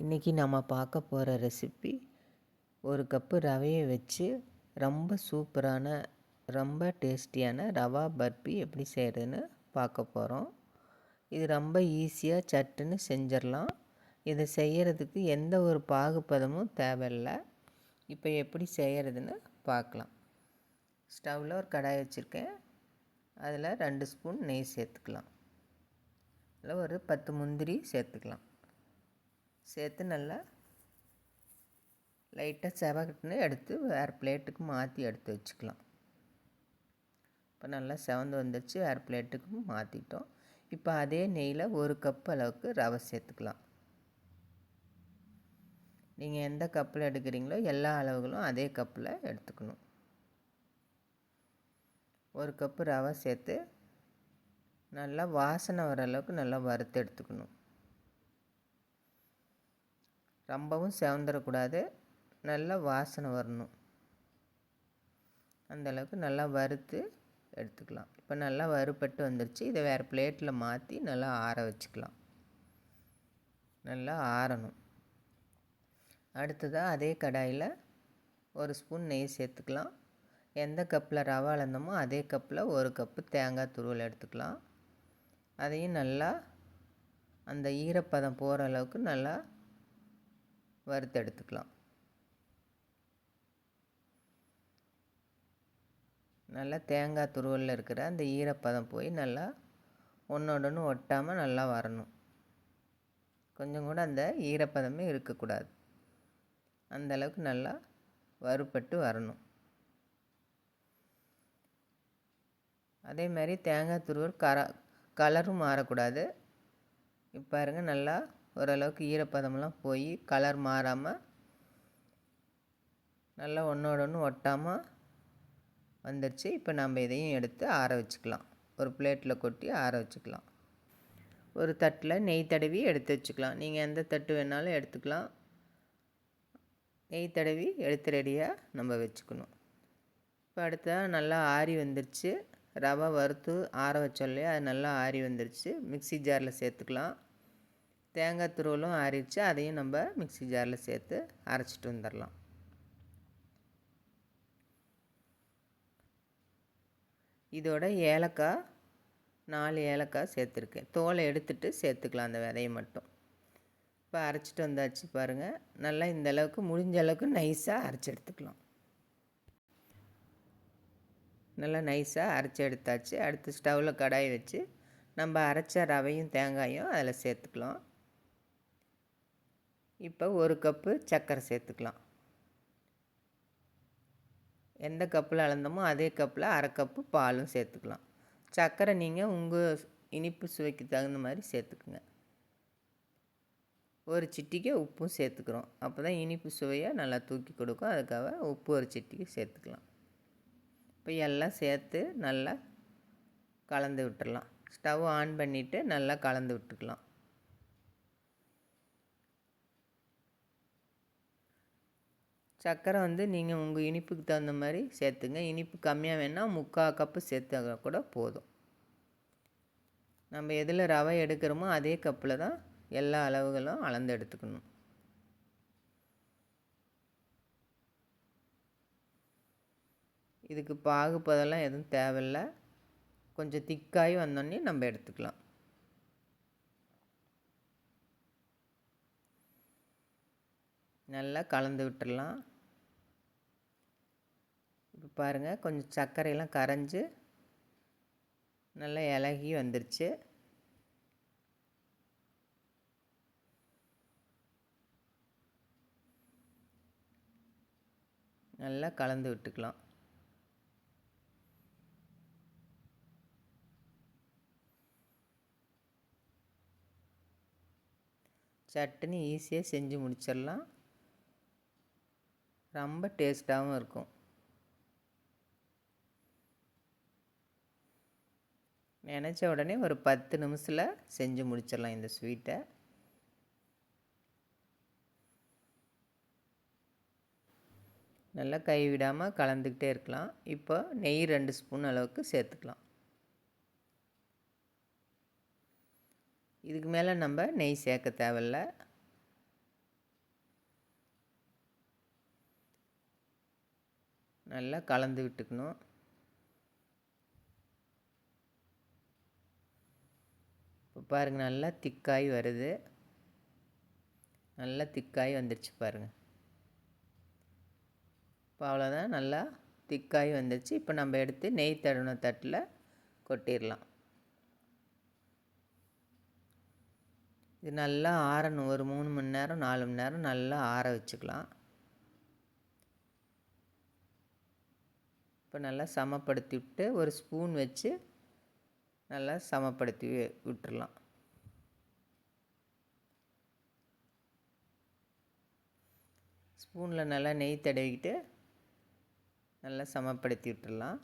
இன்றைக்கி நம்ம பார்க்க போகிற ரெசிபி ஒரு கப்பு ரவையை வச்சு ரொம்ப சூப்பரான ரொம்ப டேஸ்டியான ரவா பர்பி எப்படி செய்கிறதுன்னு பார்க்க போகிறோம். இது ரொம்ப ஈஸியாக சட்டுன்னு செஞ்சிடலாம். இதை செய்கிறதுக்கு எந்த ஒரு பாகுபதமும் தேவையில்லை. இப்போ எப்படி செய்கிறதுன்னு பார்க்கலாம். ஸ்டவ்வில் ஒரு கடாய் வச்சுருக்கேன். அதில் 2 ஸ்பூன் நெய் சேர்த்துக்கலாம். அதில் ஒரு 10 முந்திரி சேர்த்துக்கலாம். சேர்த்து நல்லா லைட்டாக செவக்கட்டுன்னு எடுத்து வேறு பிளேட்டுக்கு மாற்றி எடுத்து வச்சுக்கலாம். இப்போ நல்லா செவந்து வந்துடுச்சு, வேறு பிளேட்டுக்கு மாற்றிட்டோம். இப்போ அதே நெய்யில் 1 கப் அளவுக்கு ரவை சேர்த்துக்கலாம். நீங்கள் எந்த கப்பில் எடுக்கிறீங்களோ எல்லா அளவுகளும் அதே கப்பில் எடுத்துக்கணும். 1 கப்பு ரவை சேர்த்து நல்லா வாசனை வர அளவுக்கு நல்லா வறுத்து எடுத்துக்கணும். ரொம்பவும் செவந்துடக்கூடாது, நல்லா வாசனை வரணும். அந்தளவுக்கு நல்லா வறுத்து எடுத்துக்கலாம். இப்போ நல்லா வறுபட்டு வந்துடுச்சு. இதை வேறு பிளேட்டில் மாற்றி நல்லா ஆற வச்சுக்கலாம். நல்லா ஆறணும். அடுத்ததாக அதே கடாயில் 1 ஸ்பூன் நெய் சேர்த்துக்கலாம். எந்த கப்பில் ரவை அளந்தோமோ அதே கப்பில் 1 கப்பு தேங்காய் துருவல் எடுத்துக்கலாம். அதையும் நல்லா அந்த ஈரப்பதம் போகிற அளவுக்கு நல்லா வறுத்து எடுத்துக்கலாம். நல்லா தேங்காய் துருவலில் இருக்கிற அந்த ஈரப்பதம் போய் நல்லா ஒன்றோடொன்று ஒட்டாமல் நல்லா வரணும். கொஞ்சம் கூட அந்த ஈரப்பதமே இருக்கக்கூடாது. அந்தளவுக்கு நல்லா வறுபட்டு வரணும். அதே மாதிரி தேங்காய் துருவல் கலரும் மாறக்கூடாது. இப்போ பாருங்கள், நல்லா ஓரளவுக்கு ஈரப்பதமெல்லாம் போய் கலர் மாறாமல் நல்லா ஒன்றோடொன்று ஒட்டாமல் வந்துடுச்சு. இப்போ நம்ம இதையும் எடுத்து ஆற வச்சுக்கலாம். ஒரு பிளேட்டில் கொட்டி ஆற வச்சுக்கலாம். ஒரு தட்டில் நெய் தடவி எடுத்து வச்சுக்கலாம். நீங்கள் எந்த தட்டு வேணாலும் எடுத்துக்கலாம். நெய் தடவி எடுத்து ரெடியாக நம்ம வச்சுக்கணும். இப்போ அடுத்ததாக நல்லா ஆறி வந்துடுச்சு. ரவை வறுத்து ஆற வச்சோம் இல்லையா, அது நல்லா ஆறி வந்துடுச்சு. மிக்ஸி ஜாரில் சேர்த்துக்கலாம். தேங்காய் துருவலும் ஆறிடுச்சு, அதையும் நம்ம மிக்ஸி ஜாரில் சேர்த்து அரைச்சிட்டு வந்துடலாம். இதோட ஏலக்காய் 4 ஏலக்காய் சேர்த்துருக்கேன். தோலை எடுத்துட்டு சேர்த்துக்கலாம், அந்த விதையை மட்டும். இப்போ அரைச்சிட்டு வந்தாச்சு பாருங்கள். நல்லா இந்த அளவுக்கு முடிஞ்ச அளவுக்கு நைஸாக அரைச்சி எடுத்துக்கலாம். நல்லா நைஸாக அரைச்சி எடுத்தாச்சு. அடுத்து ஸ்டவ்வில் கடாய் வச்சு நம்ம அரைச்ச ரவையும் தேங்காயும் அதில் சேர்த்துக்கலாம். இப்போ 1 கப்பு சர்க்கரை சேர்த்துக்கலாம். எந்த கப்பில் அளந்தோமோ அதே கப்பில் அரை கப்பு பாலும் சேர்த்துக்கலாம். சர்க்கரை நீங்கள் உங்கள் இனிப்பு சுவைக்கு தகுந்த மாதிரி சேர்த்துக்குங்க. ஒரு சிட்டிக்கு உப்பும் சேர்த்துக்கிறோம். அப்போ தான் இனிப்பு சுவையை நல்லா தூக்கி கொடுக்கும். அதுக்காக உப்பு ஒரு சிட்டிக்கு சேர்த்துக்கலாம். இப்போ எல்லாம் சேர்த்து நல்லா கலந்து விட்டுடலாம். ஸ்டவ் ஆன் பண்ணிவிட்டு நல்லா கலந்து விட்டுக்கலாம். சர்க்கரை நீங்கள் உங்கள் இனிப்புக்கு தகுந்த மாதிரி சேர்த்துங்க. இனிப்பு கம்மியாக வேணால் 3/4 கப்பு சேர்த்தா கூட போதும். நம்ம எதில் ரவை எடுக்கிறோமோ அதே கப்பில் தான் எல்லா அளவுகளும் அளந்து எடுத்துக்கணும். இதுக்கு பாகுபதெல்லாம் எதுவும் தேவையில்லை. கொஞ்சம் திக்காகி வந்தோடனே நம்ம எடுத்துக்கலாம். நல்லா கலந்து விட்டுடலாம். இப்போ பாருங்கள், கொஞ்சம் சர்க்கரையெல்லாம் கரைஞ்சி நல்லா இலகி வந்துருச்சு. நல்லா கலந்து விட்டுக்கலாம். சட்டுன்னு ஈஸியாக செஞ்சு முடிச்சிடலாம். ரொம்ப டேஸ்ட்டாகவும் இருக்கும். நினச்ச உடனே ஒரு 10 நிமிஷத்தில் செஞ்சு முடிச்சிடலாம் இந்த ஸ்வீட்டை. நல்லா கைவிடாமல் கலந்துக்கிட்டே இருக்கலாம். இப்போ நெய் 2 ஸ்பூன் அளவுக்கு சேர்த்துக்கலாம். இதுக்கு மேலே நம்ம நெய் சேர்க்க தேவையில்ல. நல்லா கலந்து விட்டுக்கணும். இப்போ பாருங்கள், நல்லா திக்காய் வருது. நல்லா திக்காய் வந்துடுச்சு பாருங்கள். இப்போ அவ்வளோதான், நல்லா திக்காய் வந்துடுச்சு. இப்போ நம்ம எடுத்து நெய் தடவின தட்டில் கொட்டிடலாம். இது நல்லா ஆறணும். ஒரு 3 மணி நேரம் 4 மணி நேரம் நல்லா ஆற வச்சுக்கலாம். இப்போ நல்லா சமப்படுத்தி விட்டு ஒரு ஸ்பூன் வச்சு நல்லா சமப்படுத்தி விட்டுறலாம். ஸ்பூனில் நல்லா நெய் தடவிக்கிட்டு நல்லா சமப்படுத்தி விட்டுடலாம்.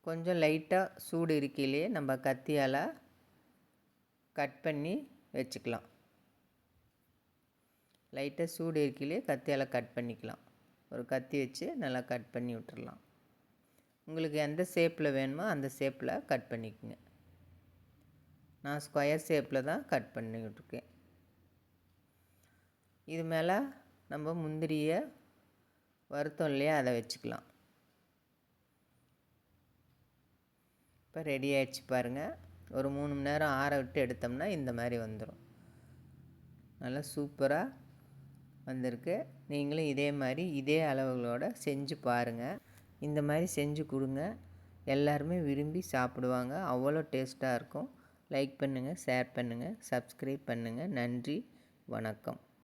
கொஞ்சம் லைட்டாக சூடு இருக்கையிலே நம்ம கத்தியால் கட் பண்ணி வச்சுக்கலாம். லைட்டாக சூடு இருக்கையிலே கத்தியால் கட் பண்ணிக்கலாம். ஒரு கத்தி வச்சு நல்லா கட் பண்ணி விட்டுடலாம். உங்களுக்கு எந்த ஷேப்பில் வேணுமோ அந்த ஷேப்பில் கட் பண்ணிக்கோங்க. நான் ஸ்கொயர் ஷேப்பில் தான் கட் பண்ணி விட்டுருக்கேன். இது மேலே நம்ம முந்திரியை வறுத்தோம் இல்லையா, அதை வச்சுக்கலாம். இப்போ ரெடி ஆகிடுச்சு பாருங்கள். ஒரு 3 மணி நேரம் ஆற விட்டு எடுத்தோம்னா இந்த மாதிரி வந்துடும். நல்லா சூப்பராக வந்திருக்கு. நீங்களும் இதே மாதிரி இதே அளவுகளோடு செஞ்சு பாருங்கள். இந்த மாதிரி செஞ்சு கொடுங்க. எல்லாருமே விரும்பி சாப்பிடுவாங்க. அவ்வளோ டேஸ்ட்டாக இருக்கும். லைக் பண்ணுங்கள், ஷேர் பண்ணுங்கள், சப்ஸ்கிரைப் பண்ணுங்கள். நன்றி, வணக்கம்.